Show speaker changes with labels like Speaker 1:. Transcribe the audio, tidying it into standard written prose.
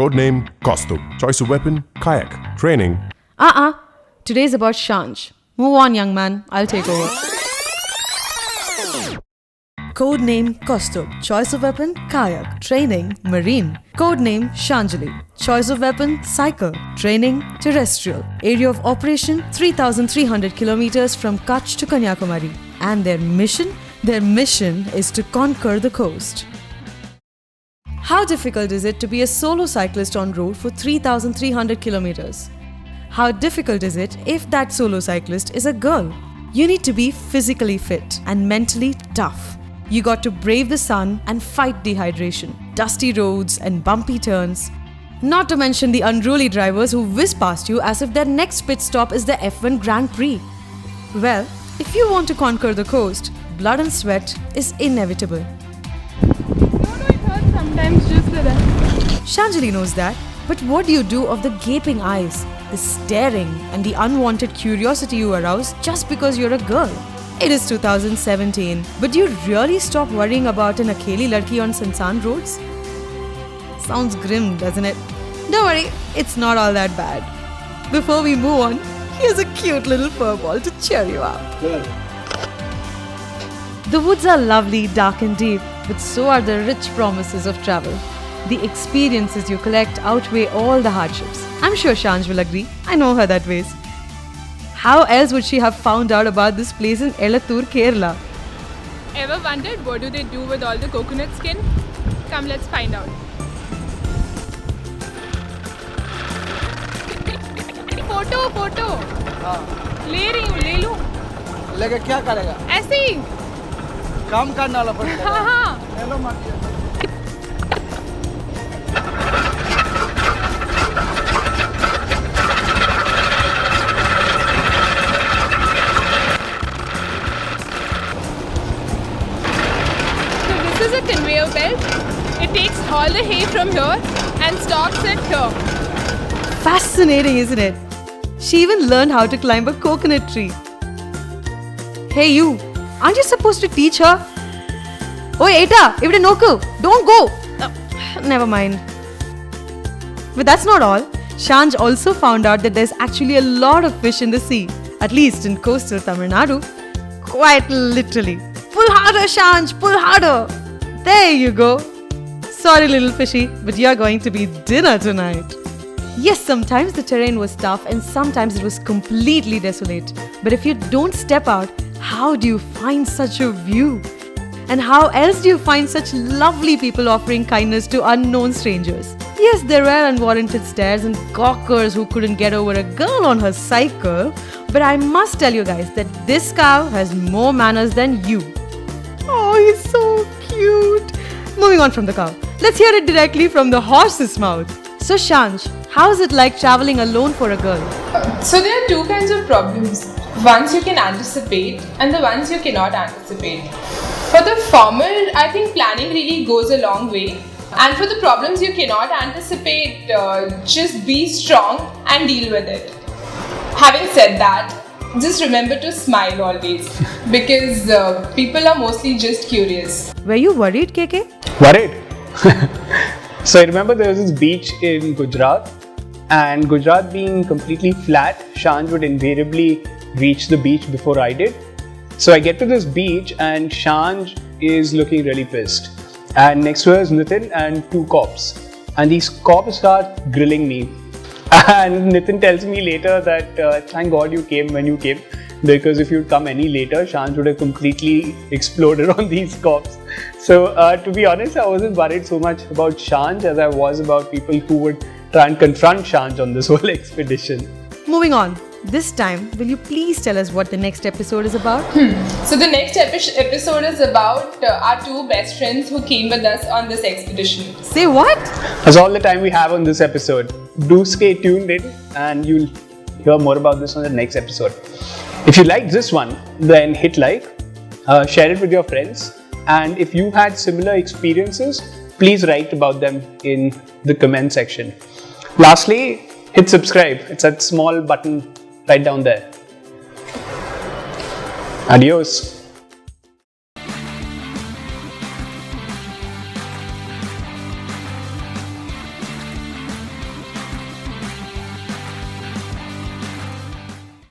Speaker 1: Codename Kaustubh. Choice of weapon, kayak. Training.
Speaker 2: Today's about Shanj. Move on, young man. I'll take over. Codename Kaustubh. Choice of weapon, kayak. Training, marine. Codename Shanjali. Choice of weapon, cycle. Training, terrestrial. Area of operation, 3,300 kilometers from Kutch to Kanyakumari. And their mission? Their mission is to conquer the coast. How difficult is it to be a solo cyclist on road for 3,300 kilometers? How difficult is it if that solo cyclist is a girl? You need to be physically fit and mentally tough. You got to brave the sun and fight dehydration, dusty roads and bumpy turns. Not to mention the unruly drivers who whiz past you as if their next pit stop is the F1 Grand Prix. Well, if you want to conquer the coast, blood and sweat is inevitable.
Speaker 3: No, it hurts sometimes just like that.
Speaker 2: Shanjali knows that, but what do you do of the gaping eyes, the staring and the unwanted curiosity you arouse just because you're a girl? It is 2017, but do you really stop worrying about an Akheli Ladki on Sansan roads? Sounds grim, doesn't it? Don't worry, it's not all that bad. Before we move on, here's a cute little furball to cheer you up. The woods are lovely, dark and deep, but so are the rich promises of travel. The experiences you collect outweigh all the hardships. I'm sure Shanj will agree. I know her that ways. How else would she have found out about this place in Elattur, Kerala?
Speaker 3: Ever wondered what do they do with all the coconut skin? Come, let's find out. Photo ले रही हूँ, ले लूँ।
Speaker 4: लेके क्या करेगा?
Speaker 3: ऐसे ही
Speaker 4: काम करने वाला पड़ेगा।
Speaker 3: हाँ।
Speaker 4: ले लो मत।
Speaker 3: So this is a conveyor belt. It takes all the hay from here and stocks it here.
Speaker 2: Fascinating, isn't it? She even learned how to climb a coconut tree. Hey you, aren't you supposed to teach her? Oi Eta, ivide noku, don't go! Never mind. But that's not all. Shanj also found out that there's actually a lot of fish in the sea, at least in coastal Tamil Nadu. Quite literally. Pull harder, Shanj, pull harder! There you go. Sorry little fishy, but you're going to be dinner tonight. Yes, sometimes the terrain was tough and sometimes it was completely desolate. But if you don't step out, how do you find such a view? And how else do you find such lovely people offering kindness to unknown strangers? Yes, there were unwarranted stares and gawkers who couldn't get over a girl on her cycle. But I must tell you guys that this cow has more manners than you. Oh, he's so cute. Moving on from the cow, let's hear it directly from the horse's mouth. So Shanj, how is it like traveling alone for a girl?
Speaker 3: So there are two kinds of problems. Ones you can anticipate and the ones you cannot anticipate. For the former, I think planning really goes a long way. And for the problems you cannot anticipate, just be strong and deal with it. Having said that, just remember to smile always because people are mostly just curious.
Speaker 2: Were you worried, KK?
Speaker 5: Worried? So I remember there was this beach in Gujarat, and Gujarat being completely flat, Shanj would invariably reach the beach before I did. So I get to this beach and Shanj is looking really pissed. And next to her is Nitin and two cops. And these cops start grilling me. And Nitin tells me later that thank God you came when you came, because if you'd come any later, Shanj would have completely exploded on these cops. So to be honest, I wasn't worried so much about Shanj as I was about people who would try and confront Shanj on this whole expedition.
Speaker 2: Moving on. This time, will you please tell us what the next episode is about?
Speaker 3: So the next episode is about our two best friends who came with us on this expedition.
Speaker 2: Say what?
Speaker 5: That's all the time we have on this episode. Do stay tuned in and you'll hear more about this on the next episode. If you liked this one, then hit like, share it with your friends, and if you had similar experiences, please write about them in the comment section. Lastly, hit subscribe. It's that small button right down there. Adios.